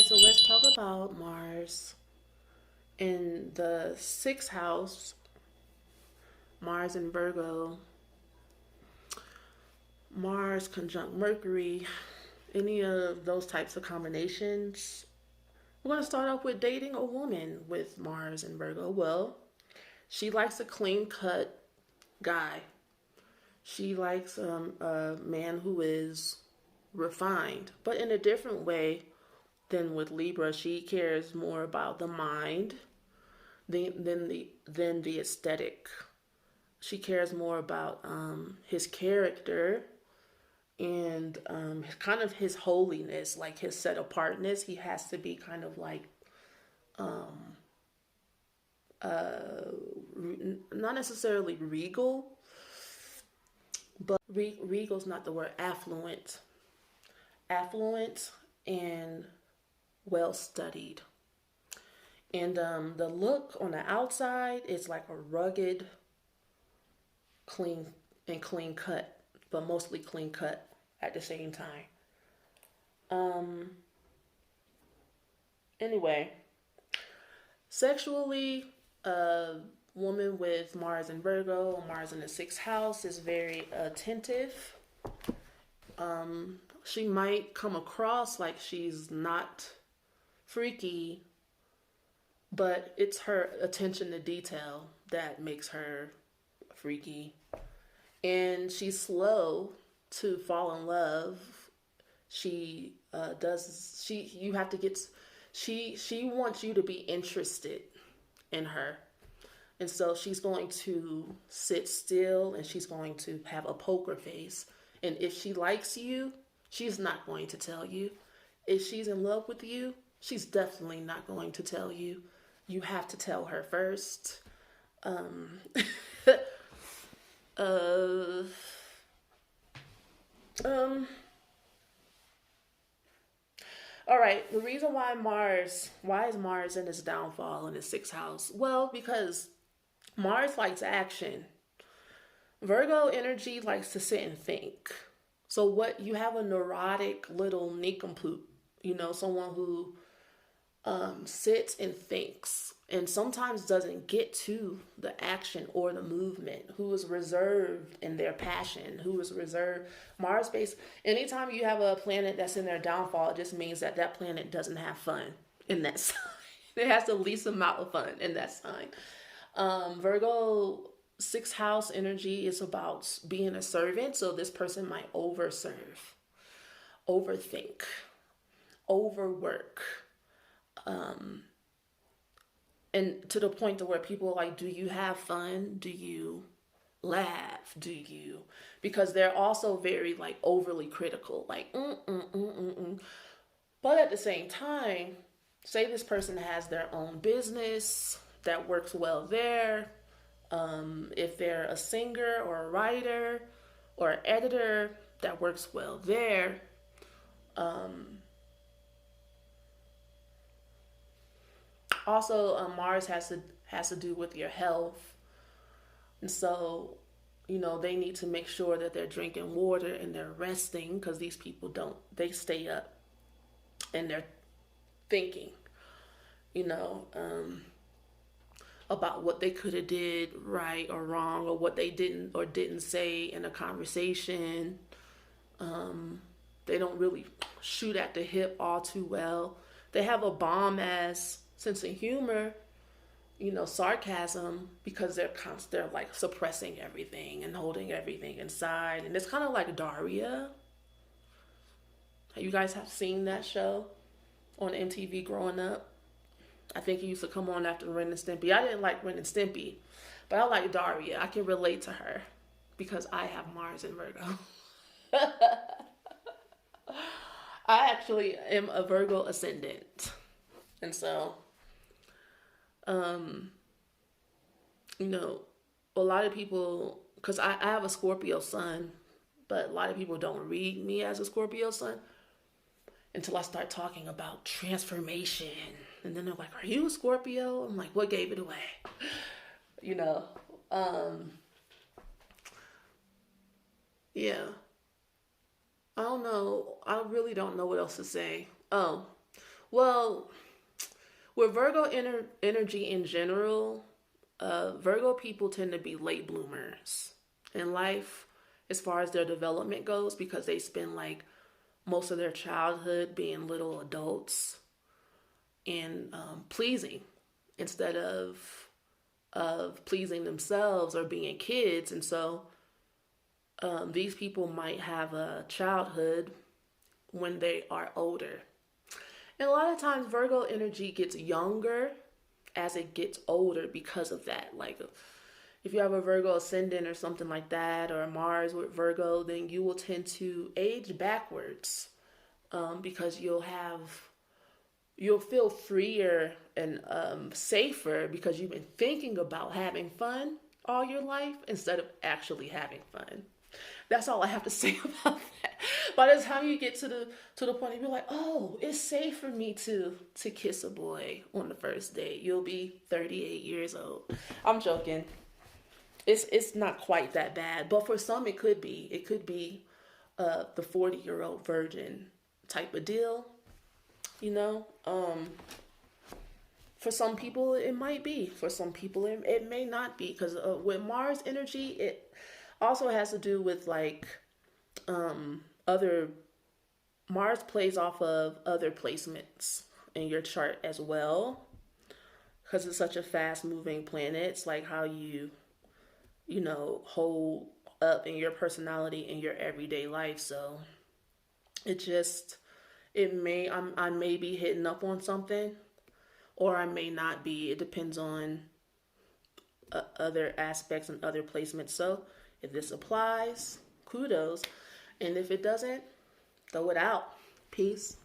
right, so let's talk about Mars in the sixth house. Mars in Virgo, Mars conjunct Mercury, any of those types of combinations. We're going to start off with dating a woman with Mars in Virgo. Well, she likes a clean cut guy. She likes a man who is refined, but in a different way than with Libra. She cares more about the mind than the aesthetic. She cares more about his character and kind of his holiness, like his set apartness. He has to be kind of like not necessarily regal, but regal's not the word. Affluent and well studied. And the look on the outside is like a rugged, clean clean cut, but mostly clean cut at the same time. Anyway, sexually, a woman with Mars in Virgo, Mars in the sixth house is very attentive. She might come across like she's not freaky, but it's her attention to detail that makes her freaky. And she's slow to fall in love. She does. You have to get. She wants you to be interested in her, and so she's going to sit still and she's going to have a poker face. And if she likes you, she's not going to tell you. If she's in love with you, she's definitely not going to tell you. You have to tell her first. uh, all right. The reason why is Mars in his downfall in his sixth house? Well, because Mars likes action. Virgo energy likes to sit and think. So what you have a neurotic little nincompoop, someone who sits and thinks and sometimes doesn't get to the action or the movement, who is reserved in their passion, who is reserved. Mars based, anytime you have a planet that's in their downfall, it just means that that planet doesn't have fun in that sign. It has the least amount of fun in that sign. Virgo sixth house energy is about being a servant. So this person might overserve, overthink, overwork. And to the point to where people are like, do you have fun? Do you laugh? Do you? Because they're also very like overly critical, like, But at the same time, say this person has their own business that works well there. If they're a singer or a writer or an editor, that works well there. Also, Mars has to do with your health, and so they need to make sure that they're drinking water and they're resting, because these people don't. They stay up and they're thinking, you know, about what they could have did right or wrong, or what they didn't say in a conversation. They don't really shoot at the hip all too well. They have a bomb ass sense of humor, sarcasm, because they're like suppressing everything and holding everything inside. And it's kind of like Daria. You guys have seen that show on MTV growing up? I think it used to come on after Ren and Stimpy. I didn't like Ren and Stimpy, but I like Daria. I can relate to her because I have Mars in Virgo. I actually am a Virgo ascendant. And so, a lot of people, because I have a Scorpio sun, but a lot of people don't read me as a Scorpio sun until I start talking about transformation. And then they're like, are you a Scorpio? I'm like, what gave it away? Yeah. I don't know. I really don't know what else to say. Oh, Well, with Virgo energy in general, Virgo people tend to be late bloomers in life as far as their development goes because they spend like most of their childhood being little adults and pleasing instead of pleasing themselves or being kids. And so these people might have a childhood when they are older. And a lot of times Virgo energy gets younger as it gets older because of that. Like if you have a Virgo ascendant or something like that, or a Mars with Virgo, then you will tend to age backwards because you'll feel freer and safer because you've been thinking about having fun all your life instead of actually having fun. That's all I have to say about that. By the time you get to the point, you'll be like, oh, it's safe for me to kiss a boy on the first date. You'll be 38 years old. I'm joking. It's not quite that bad, but for some it could be. It could be the 40-year-old virgin type of deal, you know. For some people it might be. For some people it may not be, because with Mars energy, it also has to do with like other. Mars plays off of other placements in your chart as well, because it's such a fast moving planet. It's like how you hold up in your personality in your everyday life. So I may be hitting up on something, or I may not be. It depends on other aspects and other placements. So if this applies, kudos. And if it doesn't, throw it out. Peace.